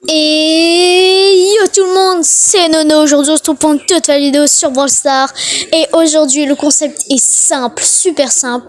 Et yo tout le monde, c'est Nono. Aujourd'hui on se retrouve pour une toute nouvelle vidéo sur Brawl Stars. Et aujourd'hui le concept est simple, super simple.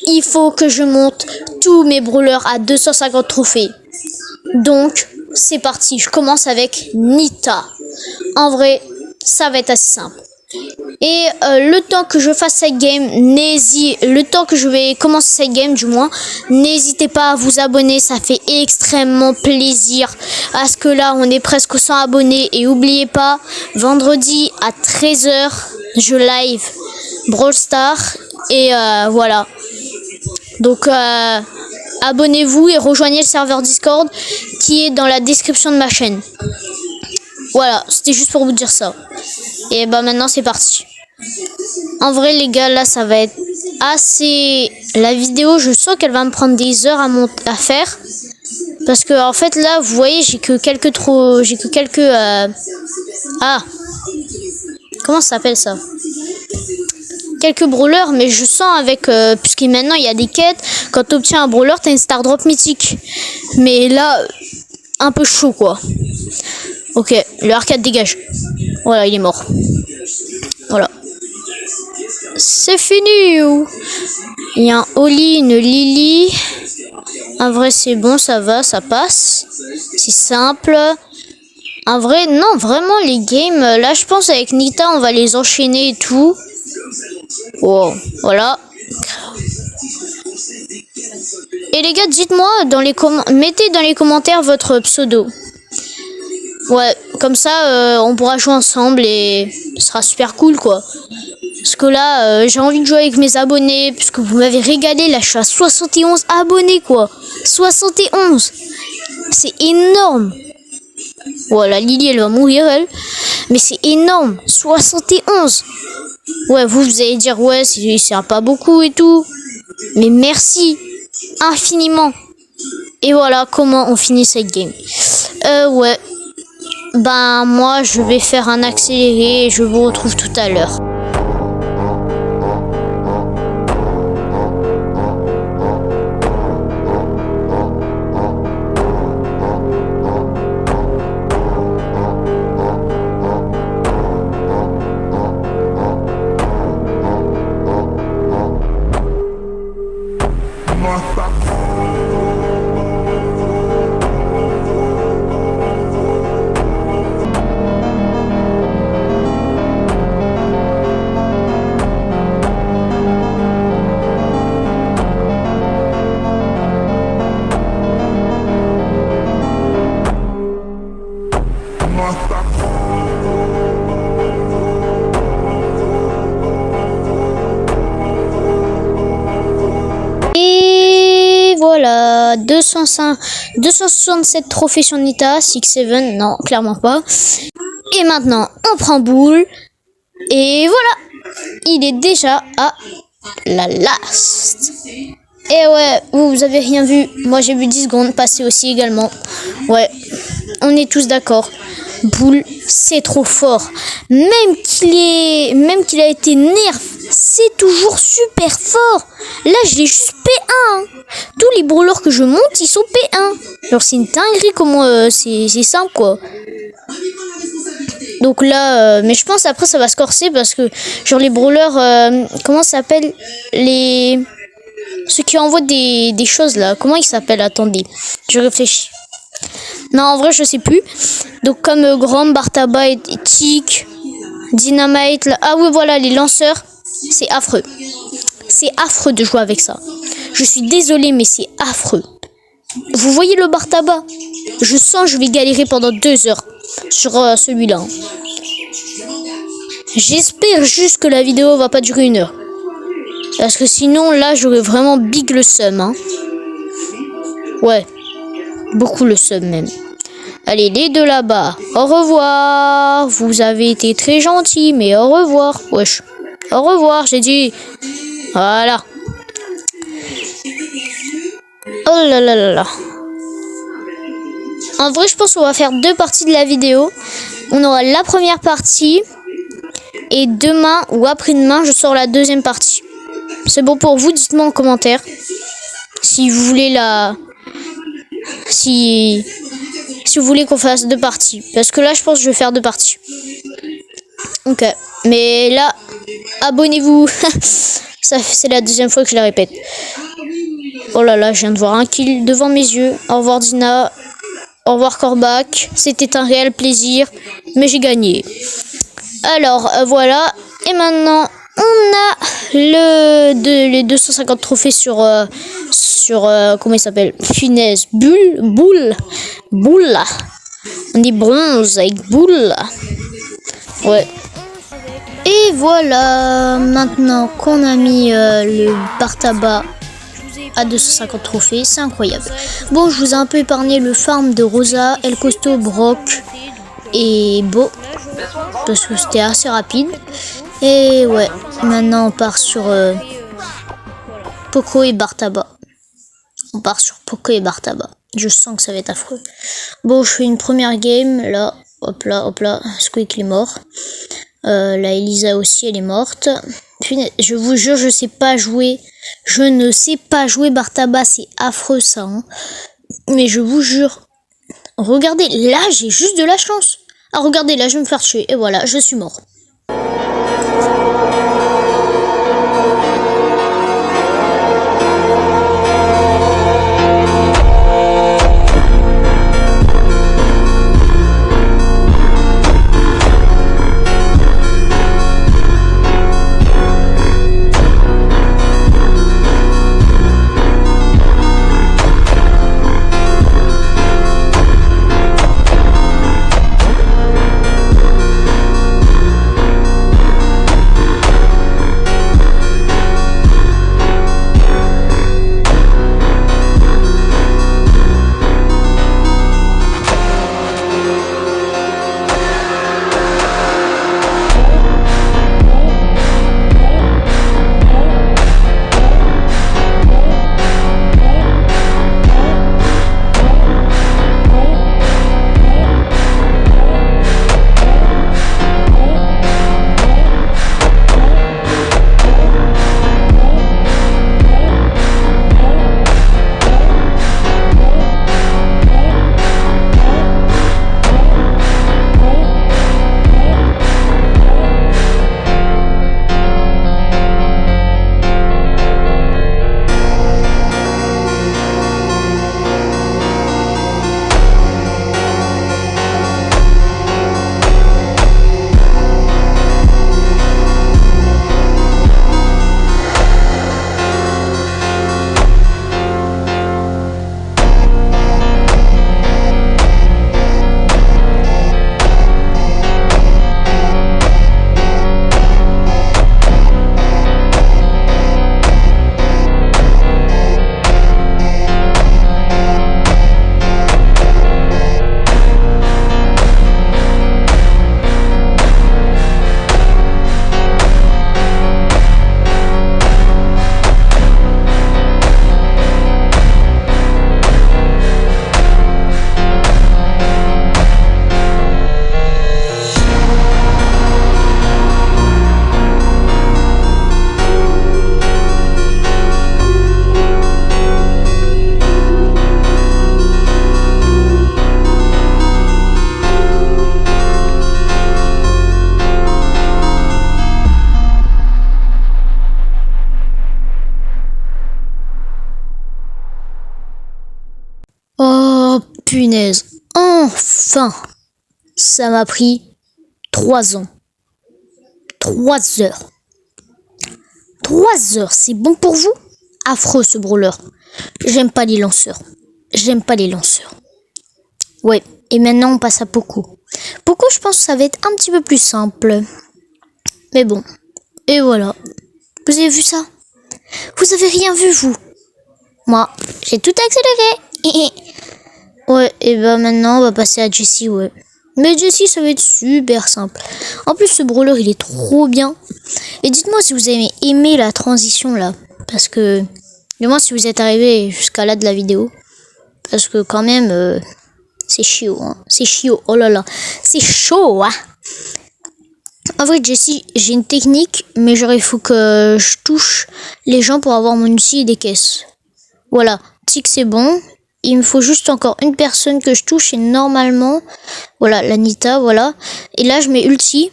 Il faut que je monte tous mes brawlers à 250 trophées. Donc c'est parti, je commence avec Nita. En vrai, ça va être assez simple. Et le temps que je fasse cette game, le temps que je vais commencer cette game du moins, n'hésitez pas à vous abonner, ça fait extrêmement plaisir. À ce que là, on est presque 100 abonnés. Et n'oubliez pas, vendredi à 13 h, je live Brawl Stars. Et voilà. Donc abonnez-vous et rejoignez le serveur Discord qui est dans la description de ma chaîne. Voilà, c'était juste pour vous dire ça. Et bah maintenant c'est parti. En vrai les gars, là ça va être assez... La vidéo, je sens qu'elle va me prendre des heures à faire. Parce que en fait là, vous voyez, j'ai que quelques... Ah, comment ça s'appelle ça? Quelques brawlers, mais je sens avec... puisque maintenant il y a des quêtes. Quand tu obtiens un brawler, t'as une star drop mythique. Mais là, un peu chaud quoi. Ok, le arcade dégage. Voilà, il est mort. Voilà. C'est fini. Il y a un Oli, une Lily. En vrai, c'est bon, ça va, ça passe. C'est simple. En vrai, non, vraiment, les games, là, je pense avec Nita, on va les enchaîner et tout. Wow, voilà. Et les gars, dites-moi, mettez dans les commentaires votre pseudo. Ouais, comme ça, on pourra jouer ensemble et ce sera super cool, quoi. Parce que là, j'ai envie de jouer avec mes abonnés, puisque vous m'avez régalé. Là, je suis à 71 abonnés, quoi. 71. C'est énorme. Voilà, Lily, elle va mourir, elle. Mais c'est énorme. 71. Ouais, vous allez dire, ouais, c'est pas beaucoup et tout. Mais merci infiniment. Et voilà comment on finit cette game. Ouais. Ben moi je vais faire un accéléré et je vous retrouve tout à l'heure. Et voilà, 267 trophées sur Nita, 6-7, non, clairement pas. Et maintenant, on prend boule. Et voilà, il est déjà à la last. Et ouais, vous avez rien vu. Moi, j'ai vu 10 secondes passer aussi également. Ouais, on est tous d'accord. Boule, c'est trop fort. Même qu'il a été nerf, c'est toujours super fort. Là, je l'ai juste P1. Tous les brawlers que je monte, ils sont P1. Genre, c'est une dinguerie comment c'est simple, quoi. Donc là, mais je pense après ça va se corser parce que genre les brawlers, comment ça s'appelle, ceux qui envoient des choses là, comment ils s'appellent? Attendez, je réfléchis. Non, en vrai je sais plus. Donc comme Grom, Bartaba et Tick, Dynamite là. Ah oui voilà, les lanceurs, c'est affreux. C'est affreux de jouer avec ça. Je suis désolée mais c'est affreux. Vous voyez le Bartaba? Je sens que je vais galérer pendant 2 heures sur celui-là. J'espère juste que la vidéo va pas durer 1 heure. Parce que sinon, là, j'aurais vraiment big le seum. Hein. Ouais. Beaucoup le seum même. Allez, les deux là-bas. Au revoir. Vous avez été très gentils, mais au revoir. Wesh. Au revoir, j'ai dit. Voilà. Oh là là là là. En vrai, je pense qu'on va faire 2 parties de la vidéo. On aura la première partie. Et demain ou après-demain, je sors la deuxième partie. C'est bon pour vous? Dites-moi en commentaire. Si vous voulez si si vous voulez qu'on fasse 2 parties. Parce que là, je pense que je vais faire 2 parties. Ok. Mais là, abonnez-vous. Ça, c'est la 2e fois que je la répète. Oh là là, je viens de voir un kill devant mes yeux. Au revoir Dina. Au revoir Corbac. C'était un réel plaisir. Mais j'ai gagné. Alors, voilà. Et maintenant, on a les 250 trophées sur comment il s'appelle? Punaise. Boule. On dit bronze avec boule. Ouais. Et voilà. Maintenant qu'on a mis le bar tabac à 250 trophées, c'est incroyable. Bon, je vous ai un peu épargné le farm de Rosa, El Costo, Brock et Beau, parce que c'était assez rapide. Et ouais, maintenant on part sur Poco et Bartaba. On part sur Poco et Bartaba. Je sens que ça va être affreux. Bon, je fais une première game, là, hop là, Squeak est mort. La Elisa aussi, elle est morte. Puis, je vous jure, je sais pas jouer. Je ne sais pas jouer Bartaba, c'est affreux ça. Hein. Mais je vous jure. Regardez, là, j'ai juste de la chance. Ah, regardez, là, je vais me faire tuer. Et voilà, je suis mort. Oh, punaise. Enfin. Ça m'a pris 3 ans. 3 heures. 3 heures, c'est bon pour vous? Affreux ce brawler. J'aime pas les lanceurs. Ouais, et maintenant on passe à Poco. Poco, je pense que ça va être un petit peu plus simple. Mais bon. Et voilà. Vous avez vu ça? Vous avez rien vu, vous? Moi, j'ai tout accéléré. Ouais, et bah maintenant on va passer à Jessie, ouais. Mais Jessie, ça va être super simple. En plus, ce brawler, il est trop bien. Et dites-moi si vous avez aimé la transition là. Parce que, dis-moi si vous êtes arrivé jusqu'à là de la vidéo. Parce que quand même, c'est chiant. Hein. C'est chiant, oh là là. C'est chaud, hein. En vrai, Jessie, j'ai une technique, mais genre il faut que je touche les gens pour avoir mon outil et des caisses. Voilà, tic c'est bon. il me faut juste encore une personne que je touche et normalement, voilà, l'Anita, voilà. Et là, je mets ulti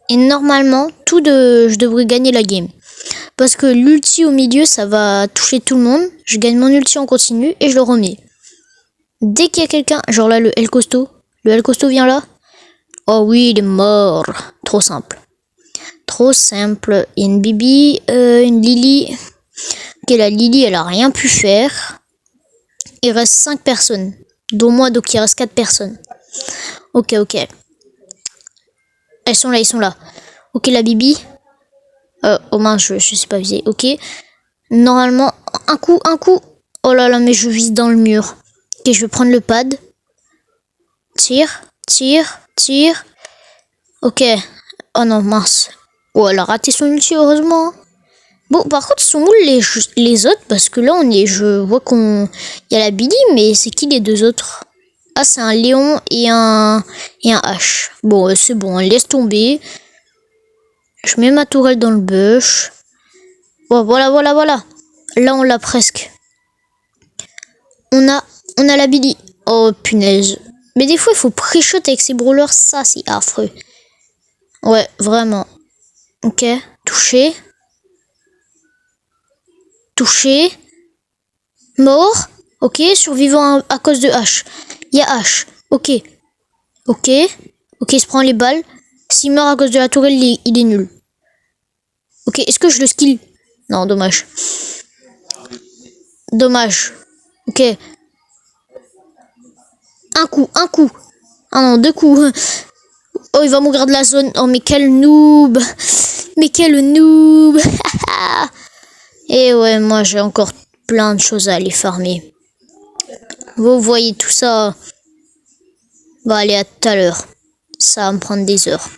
et normalement, je devrais gagner la game. Parce que l'ulti au milieu, ça va toucher tout le monde. Je gagne mon ulti en continu et je le remets. Dès qu'il y a quelqu'un, genre là, le El Costo vient là. Oh oui, il est mort. Trop simple. Trop simple. Il y a une Bibi, une Lily. Ok, la Lily, elle a rien pu faire. Il reste 5 personnes. Dont moi, donc il reste 4 personnes. Ok. Ils sont là. Ok, la Bibi. Oh mince, je sais pas viser. Ok. Normalement, un coup. Oh là là, mais je vise dans le mur. Ok, je vais prendre le pad. Tire. Ok. Oh non, mince. Oh, elle a raté son ulti, heureusement. Bon, par contre, ils sont où les autres? Parce que là, je vois il y a la Billy, mais c'est qui les deux autres? Ah, c'est un Léon et un H. Bon, c'est bon, laisse tomber. Je mets ma tourelle dans le bush. Bon, voilà. Là, on l'a presque. On a la Billy. Oh, punaise. Mais des fois, il faut pré-shot avec ces brawlers. Ça, c'est affreux. Ouais, vraiment. Ok, touché. Mort. Ok, survivant à cause de H. Il y a H. Ok, il se prend les balles. S'il meurt à cause de la tourelle, il est nul. Ok, est-ce que je le skill? Non, dommage. Ok. Un coup. Ah non, 2 coups. Oh, il va mourir de la zone. Oh, mais quel noob. Et ouais, moi, j'ai encore plein de choses à aller farmer. Vous voyez tout ça. Bah, allez, à tout à l'heure. Ça va me prendre des heures.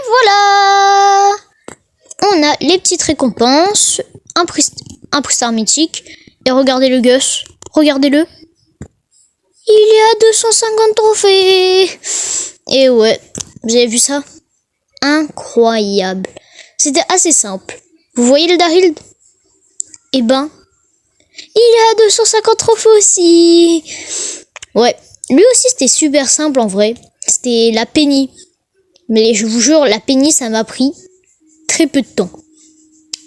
Voilà. On a les petites récompenses, un prix star mythique. Et regardez le Gus, regardez-le. Il est à 250 trophées. Et ouais, vous avez vu ça? Incroyable. C'était assez simple. Vous voyez le Daryl? Eh ben, il est à 250 trophées aussi. Ouais, lui aussi c'était super simple en vrai. C'était la Penny. Mais je vous jure, la Penny, ça m'a pris très peu de temps.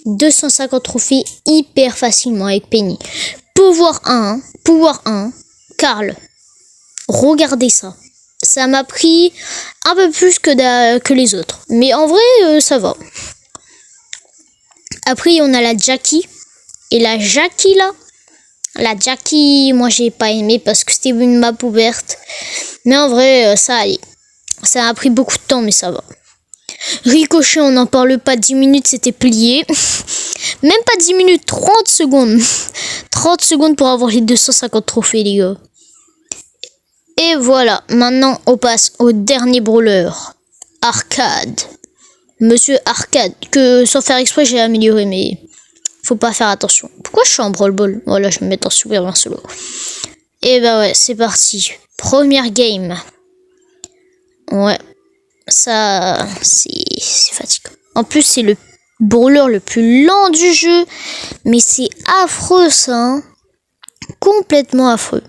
250 trophées hyper facilement avec Penny. Pouvoir 1, Karl. Regardez ça. Ça m'a pris un peu plus que les autres. Mais en vrai, ça va. Après, on a la Jackie. Et la Jackie, là. La Jackie, moi, j'ai pas aimé parce que c'était une map ouverte. Mais en vrai, ça allait. Ça a pris beaucoup de temps, mais ça va. Ricochet, on n'en parle pas. 10 minutes, c'était plié. Même pas 10 minutes, 30 secondes. 30 secondes pour avoir les 250 trophées, les gars. Et voilà, maintenant on passe au dernier brawler. Arcade. Monsieur Arcade, que sans faire exprès j'ai amélioré, mais faut pas faire attention. Pourquoi je suis en brawl ball? Voilà, je vais me mettre en super bien solo. Et bah ouais, c'est parti. Première game. Ouais, ça, c'est fatigant. En plus, c'est le brawler le plus lent du jeu. Mais c'est affreux, ça. Hein. Complètement affreux.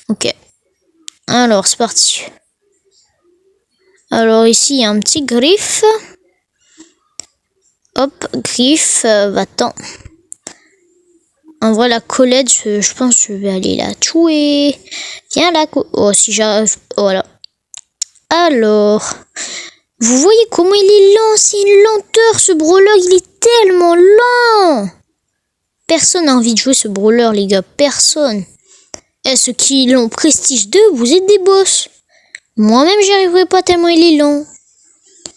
Ok. Alors, c'est parti. Alors, ici, il y a un petit griffe. Hop, griffe, va-t'en. En vrai, la Colette, je pense que je vais aller la tuer. Viens là. Oh, si j'arrive. Voilà. Alors, vous voyez comment il est lent. C'est une lenteur, ce brawler. Il est tellement lent. Personne n'a envie de jouer ce brawler, les gars. Personne. Et ceux qui l'ont Prestige 2, vous êtes des boss. Moi-même, j'y arriverai pas tellement il est lent.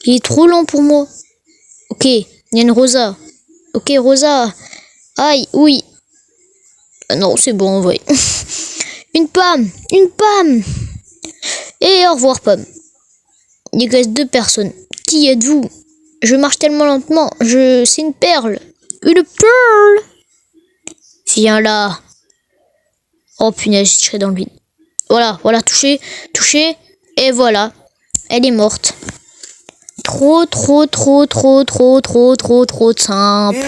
Il est trop lent pour moi. Ok, il y a une Rosa. Ok, Rosa. Aïe, oui. Non, c'est bon, en vrai. Une Pam. Et au revoir, Pam. Il reste 2 personnes. Qui êtes-vous? Je marche tellement lentement. C'est une perle. Une perle. Viens là. Oh punaise, je serai dans le vide. Voilà, touché. Et voilà. Elle est morte. Trop simple.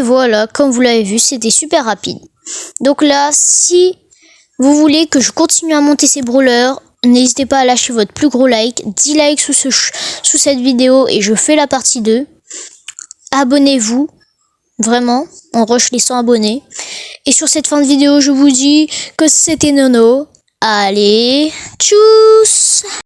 Voilà, comme vous l'avez vu, c'était super rapide. Donc là, si vous voulez que je continue à monter ces brawlers, n'hésitez pas à lâcher votre plus gros like, 10 likes sous cette vidéo et je fais la partie 2. Abonnez-vous, vraiment, on rush les 100 abonnés. Et sur cette fin de vidéo, je vous dis que c'était Nono. Allez, tchuss!